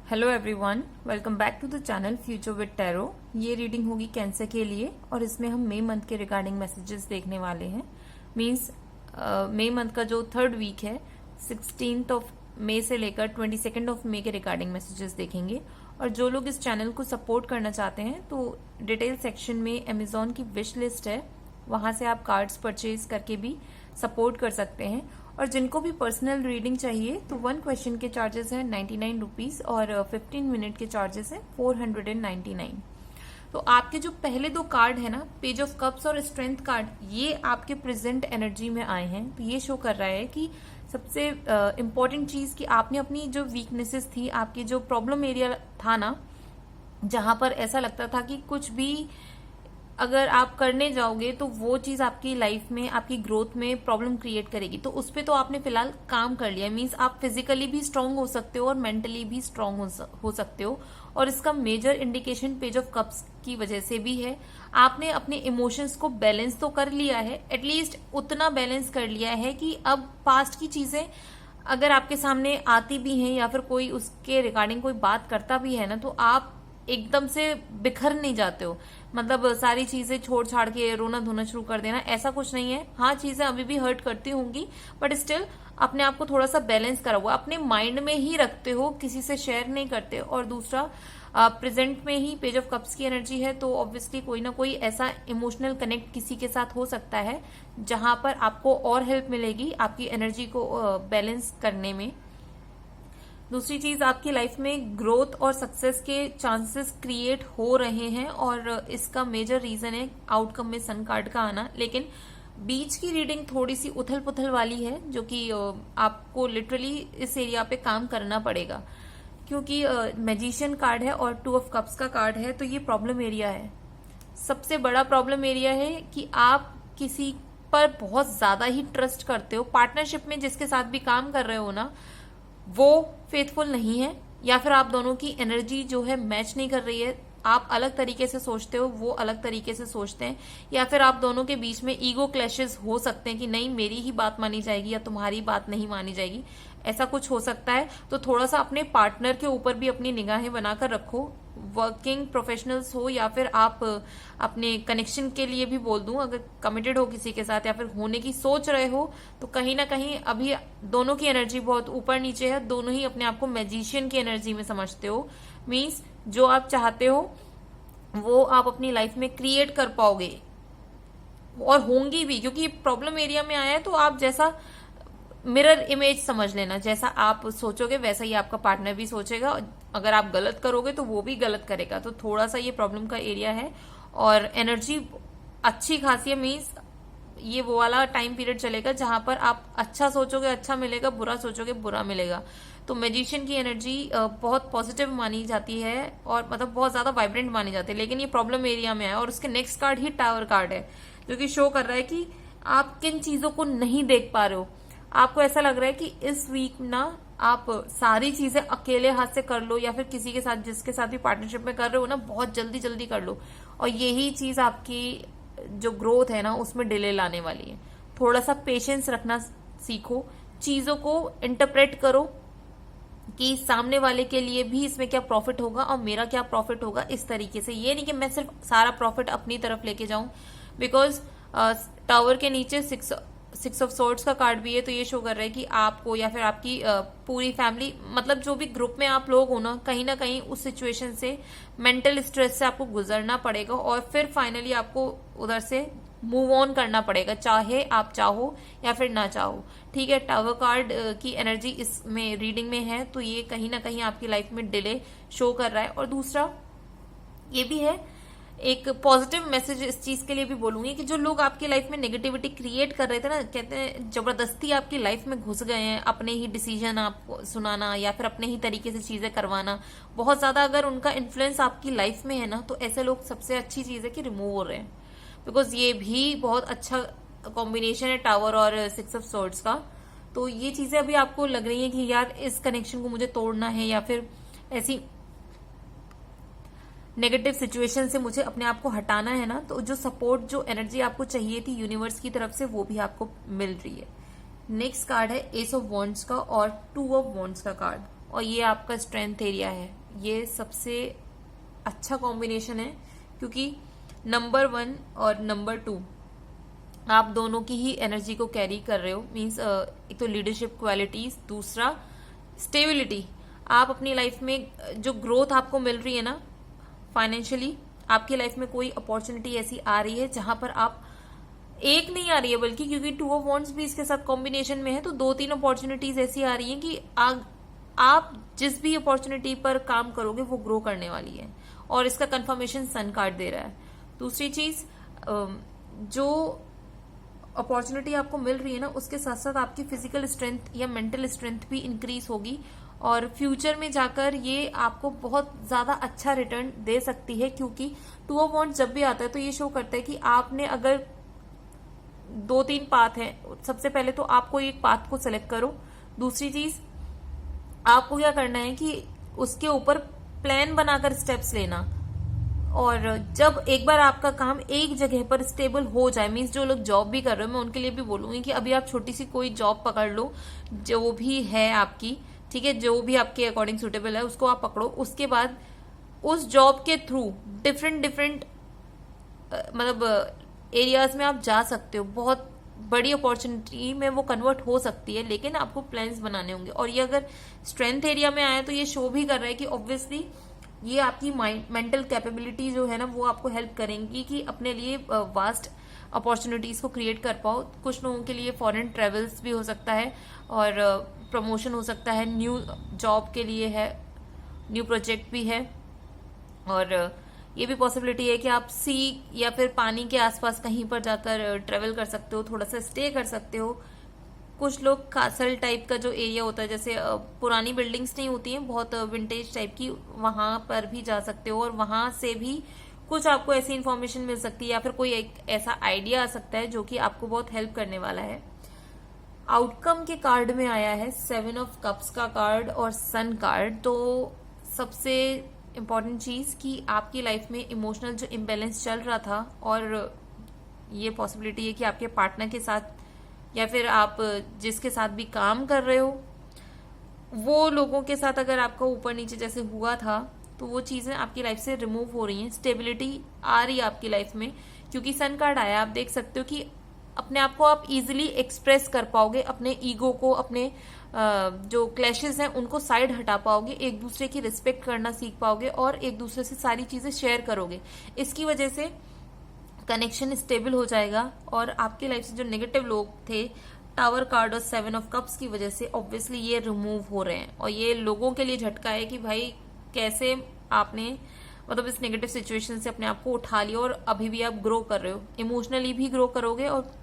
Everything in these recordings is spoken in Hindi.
Hello everyone, welcome back to the channel future with tarot. ये रीडिंग होगी कैंसर के लिए और इसमें हम मई मंथ के रिगार्डिंग मैसेजेस देखने वाले हैं। मींस मई मंथ का जो थर्ड वीक है 16th ऑफ मई से लेकर 22nd ऑफ मई के रिगार्डिंग मैसेजेस देखेंगे। और जो लोग इस चैनल को सपोर्ट करना चाहते हैं तो डिटेल सेक्शन में अमेजोन की विश लिस्ट है, वहां से आप कार्ड्स परचेज करके भी सपोर्ट कर सकते हैं। और जिनको भी पर्सनल रीडिंग चाहिए तो 1 क्वेश्चन के चार्जेस हैं 99 रुपीज और 15 मिनट के चार्जेस हैं 499। तो आपके जो पहले दो कार्ड है ना, पेज ऑफ कप्स और स्ट्रेंथ कार्ड, ये आपके प्रेजेंट एनर्जी में आए हैं। तो ये शो कर रहा है कि सबसे इम्पोर्टेंट चीज कि आपने अपनी जो वीकनेसेस थी, आपकी जो प्रॉब्लम एरिया था ना, जहां पर ऐसा लगता था कि कुछ भी अगर आप करने जाओगे तो वो चीज आपकी लाइफ में, आपकी ग्रोथ में प्रॉब्लम क्रिएट करेगी, तो उस पर तो आपने फिलहाल काम कर लिया। मीन्स आप फिजिकली भी स्ट्रांग हो सकते हो और मेंटली भी स्ट्रांग हो सकते हो। और इसका major indication page of cups की वजह से भी है। आपने अपने इमोशंस को बैलेंस तो कर लिया है, एटलीस्ट उतना बैलेंस कर लिया है कि अब पास्ट की चीजें अगर आपके सामने आती भी हैं या फिर कोई उसके रिगार्डिंग कोई बात करता भी है ना, तो आप एकदम से बिखर नहीं जाते हो। मतलब सारी चीजें छोड़ छाड़ के रोना धोना शुरू कर देना, ऐसा कुछ नहीं है। हाँ, चीजें अभी भी हर्ट करती होंगी, बट स्टिल अपने आप को थोड़ा सा बैलेंस करा हुआ, अपने माइंड में ही रखते हो, किसी से शेयर नहीं करते। और दूसरा, प्रेजेंट में ही पेज ऑफ कप्स की एनर्जी है, तो ऑब्वियसली कोई ना कोई ऐसा इमोशनल कनेक्ट किसी के साथ हो सकता है जहां पर आपको और हेल्प मिलेगी आपकी एनर्जी को बैलेंस करने में। दूसरी चीज, आपकी लाइफ में ग्रोथ और सक्सेस के चांसेस क्रिएट हो रहे हैं और इसका मेजर रीजन है आउटकम में सन कार्ड का आना। लेकिन बीच की रीडिंग थोड़ी सी उथल पुथल वाली है, जो कि आपको लिटरली इस एरिया पे काम करना पड़ेगा, क्योंकि मैजिशियन कार्ड है और 2 ऑफ कप्स का कार्ड है। तो ये प्रॉब्लम एरिया है, सबसे बड़ा प्रॉब्लम एरिया है कि आप किसी पर बहुत ज्यादा ही ट्रस्ट करते हो। पार्टनरशिप में जिसके साथ भी काम कर रहे हो ना, वो फेथफुल नहीं है, या फिर आप दोनों की एनर्जी जो है मैच नहीं कर रही है। आप अलग तरीके से सोचते हो, वो अलग तरीके से सोचते हैं, या फिर आप दोनों के बीच में ईगो क्लैशेस हो सकते हैं कि नहीं मेरी ही बात मानी जाएगी या तुम्हारी बात नहीं मानी जाएगी, ऐसा कुछ हो सकता है। तो थोड़ा सा अपने पार्टनर के ऊपर भी अपनी निगाहें बनाकर रखो। वर्किंग प्रोफेशनल्स हो या फिर आप अपने कनेक्शन के लिए भी बोल दूं, अगर कमिटेड हो किसी के साथ या फिर होने की सोच रहे हो, तो कहीं ना कहीं अभी दोनों की एनर्जी बहुत ऊपर नीचे है। दोनों ही अपने आप को मैजिशियन की एनर्जी में समझते हो। मीन्स जो आप चाहते हो वो आप अपनी लाइफ में क्रिएट कर पाओगे और होंगी भी, क्योंकि प्रॉब्लम एरिया में आया है। तो आप जैसा मिरर इमेज समझ लेना, जैसा आप सोचोगे वैसा ही आपका पार्टनर भी सोचेगा। अगर आप गलत करोगे तो वो भी गलत करेगा। तो थोड़ा सा ये प्रॉब्लम का एरिया है और एनर्जी अच्छी खासी है। मीन्स ये वो वाला टाइम पीरियड चलेगा जहां पर आप अच्छा सोचोगे अच्छा मिलेगा, बुरा सोचोगे बुरा मिलेगा। तो मैजिशियन की एनर्जी बहुत पॉजिटिव मानी जाती है और मतलब बहुत ज्यादा वाइब्रेंट मानी जाती है। लेकिन ये प्रॉब्लम एरिया में है और उसके नेक्स्ट कार्ड ही टावर कार्ड है, जो कि शो कर रहा है कि आप किन चीजों को नहीं देख पा रहे हो। आपको ऐसा लग रहा है कि इस वीक ना आप सारी चीजें अकेले हाथ से कर लो, या फिर किसी के साथ, जिसके साथ भी पार्टनरशिप में कर रहे हो ना, बहुत जल्दी जल्दी कर लो। और यही चीज आपकी जो ग्रोथ है ना उसमें डिले लाने वाली है। थोड़ा सा पेशेंस रखना सीखो, चीजों को इंटरप्रेट करो कि सामने वाले के लिए भी इसमें क्या प्रॉफिट होगा और मेरा क्या प्रॉफिट होगा, इस तरीके से। ये नहीं कि मैं सिर्फ सारा प्रॉफिट अपनी तरफ लेके जाऊं, बिकॉज टावर के नीचे 6 ऑफ सोर्ड्स का कार्ड भी है। तो ये शो कर रहा है कि आपको या फिर आपकी पूरी फैमिली, मतलब जो भी ग्रुप में आप लोग हो ना कहीं उस सिचुएशन से, मेंटल स्ट्रेस से आपको गुजरना पड़ेगा और फिर फाइनली आपको उधर से मूव ऑन करना पड़ेगा, चाहे आप चाहो या फिर ना चाहो। ठीक है, टावर कार्ड की एनर्जी इसमें रीडिंग में है, तो ये कहीं ना कहीं आपकी लाइफ में डिले शो कर रहा है। और दूसरा ये भी है, एक पॉजिटिव मैसेज इस चीज के लिए भी बोलूंगी कि जो लोग आपकी लाइफ में नेगेटिविटी क्रिएट कर रहे थे ना, कहते हैं जबरदस्ती आपकी लाइफ में घुस गए हैं, अपने ही डिसीजन आपको सुनाना या फिर अपने ही तरीके से चीजें करवाना, बहुत ज्यादा अगर उनका इन्फ्लुएंस आपकी लाइफ में है ना, तो ऐसे लोग सबसे अच्छी चीज है कि रिमूव हो रहे हैं। बिकॉज ये भी बहुत अच्छा कॉम्बिनेशन है टावर और 6 ऑफ सोर्ड्स का। तो ये चीजें अभी आपको लग रही है कि यार इस कनेक्शन को मुझे तोड़ना है, या फिर ऐसी नेगेटिव सिचुएशन से मुझे अपने आप को हटाना है ना, तो जो सपोर्ट, जो एनर्जी आपको चाहिए थी यूनिवर्स की तरफ से, वो भी आपको मिल रही है। नेक्स्ट कार्ड है एस ऑफ वॉन्ड्स का और 2 ऑफ वॉन्ड्स का कार्ड। और ये आपका स्ट्रेंथ एरिया है। ये सबसे अच्छा कॉम्बिनेशन है, क्योंकि नंबर 1 और नंबर 2 आप दोनों की ही एनर्जी को कैरी कर रहे हो। मीन्स एक तो लीडरशिप क्वालिटीज, दूसरा स्टेबिलिटी। आप अपनी लाइफ में जो ग्रोथ आपको मिल रही है ना फाइनेंशियली, आपकी लाइफ में कोई अपॉर्चुनिटी ऐसी आ रही है जहां पर आप, एक नहीं आ रही है बल्कि, क्योंकि 2 ऑफ वॉन्ड्स भी इसके साथ कॉम्बिनेशन में है, तो 2-3 अपॉर्चुनिटीज ऐसी आ रही हैं कि आप जिस भी अपॉर्चुनिटी पर काम करोगे वो ग्रो करने वाली है, और इसका कंफर्मेशन सन कार्ड दे रहा है। दूसरी चीज, जो अपॉर्चुनिटी आपको मिल रही है ना, उसके साथ साथ आपकी फिजिकल स्ट्रेंथ या मेंटल स्ट्रेंथ भी इंक्रीज होगी, और फ्यूचर में जाकर ये आपको बहुत ज्यादा अच्छा रिटर्न दे सकती है। क्योंकि 2 ऑफ वॉन्ड्स जब भी आता है तो ये शो करता है कि आपने अगर 2-3 पाथ है, सबसे पहले तो आपको एक पाथ को सिलेक्ट करो। दूसरी चीज, आपको क्या करना है कि उसके ऊपर प्लान बनाकर स्टेप्स लेना, और जब एक बार आपका काम एक जगह पर स्टेबल हो जाए, मीन्स जो लोग जॉब भी कर रहे हो, मैं उनके लिए भी बोलूंगी कि अभी आप छोटी सी कोई जॉब पकड़ लो जो भी है आपकी, ठीक है, जो भी आपके अकॉर्डिंग सुटेबल है उसको आप पकड़ो। उसके बाद उस जॉब के थ्रू डिफरेंट मतलब एरियाज में आप जा सकते हो। बहुत बड़ी अपॉर्चुनिटी में वो कन्वर्ट हो सकती है, लेकिन आपको प्लान्स बनाने होंगे। और ये अगर स्ट्रेंथ एरिया में आया तो ये शो भी कर रहा है कि ऑब्वियसली ये आपकी मेंटल कैपेबिलिटी जो है ना, वो आपको हेल्प करेंगी कि अपने लिए वास्ट अपॉर्चुनिटीज को क्रिएट कर पाओ। कुछ लोगों के लिए फॉरेन ट्रेवल्स भी हो सकता है, और प्रमोशन हो सकता है, न्यू जॉब के लिए है, न्यू प्रोजेक्ट भी है, और ये भी पॉसिबिलिटी है कि आप सी या फिर पानी के आसपास कहीं पर जाकर ट्रेवल कर सकते हो, थोड़ा सा स्टे कर सकते हो। कुछ लोग कासल टाइप का जो एरिया होता है, जैसे पुरानी बिल्डिंग्स नहीं होती हैं, बहुत विंटेज टाइप की, वहां पर भी जा सकते हो, और वहां से भी कुछ आपको ऐसी इन्फॉर्मेशन मिल सकती है, या फिर कोई एक ऐसा आइडिया आ सकता है जो कि आपको बहुत हेल्प करने वाला है। आउटकम के कार्ड में आया है 7 ऑफ कप्स का कार्ड और सन कार्ड। तो सबसे इम्पोर्टेंट चीज कि आपकी लाइफ में इमोशनल जो इम्बैलेंस चल रहा था, और ये पॉसिबिलिटी है कि आपके पार्टनर के साथ या फिर आप जिसके साथ भी काम कर रहे हो, वो लोगों के साथ अगर आपका ऊपर नीचे जैसे हुआ था, तो वो चीजें आपकी लाइफ से रिमूव हो रही हैं, स्टेबिलिटी आ रही है आपकी लाइफ में। क्योंकि सन कार्ड आया, आप देख सकते हो कि अपने आप को आप इजीली एक्सप्रेस कर पाओगे, अपने ईगो को, अपने जो क्लैशेस हैं उनको साइड हटा पाओगे, एक दूसरे की रिस्पेक्ट करना सीख पाओगे, और एक दूसरे से सारी चीजें शेयर करोगे। इसकी वजह से कनेक्शन स्टेबल हो जाएगा, और आपकी लाइफ से जो नेगेटिव लोग थे, टावर कार्ड और 7 ऑफ कप्स की वजह से ऑब्वियसली ये रिमूव हो रहे हैं। और ये लोगों के लिए झटका है कि भाई कैसे आपने मतलब इस नेगेटिव सिचुएशन से अपने आप को उठा लिया, और अभी भी आप ग्रो कर रहे हो, इमोशनली भी ग्रो करोगे और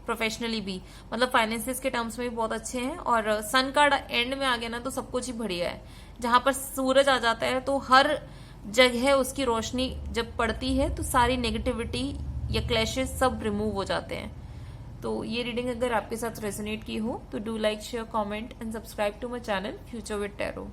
प्रोफेशनली भी, मतलब फाइनेंसिस के टर्म्स में भी बहुत अच्छे हैं। और सन कार्ड एंड में आ गया ना, तो सब कुछ ही बढ़िया है। जहां पर सूरज आ जाता है तो हर जगह उसकी रोशनी जब पड़ती है तो सारी नेगेटिविटी या क्लैशेस सब रिमूव हो जाते हैं। तो ये रीडिंग अगर आपके साथ रेजोनेट की हो तो do like, share, comment and subscribe to my channel future with tarot.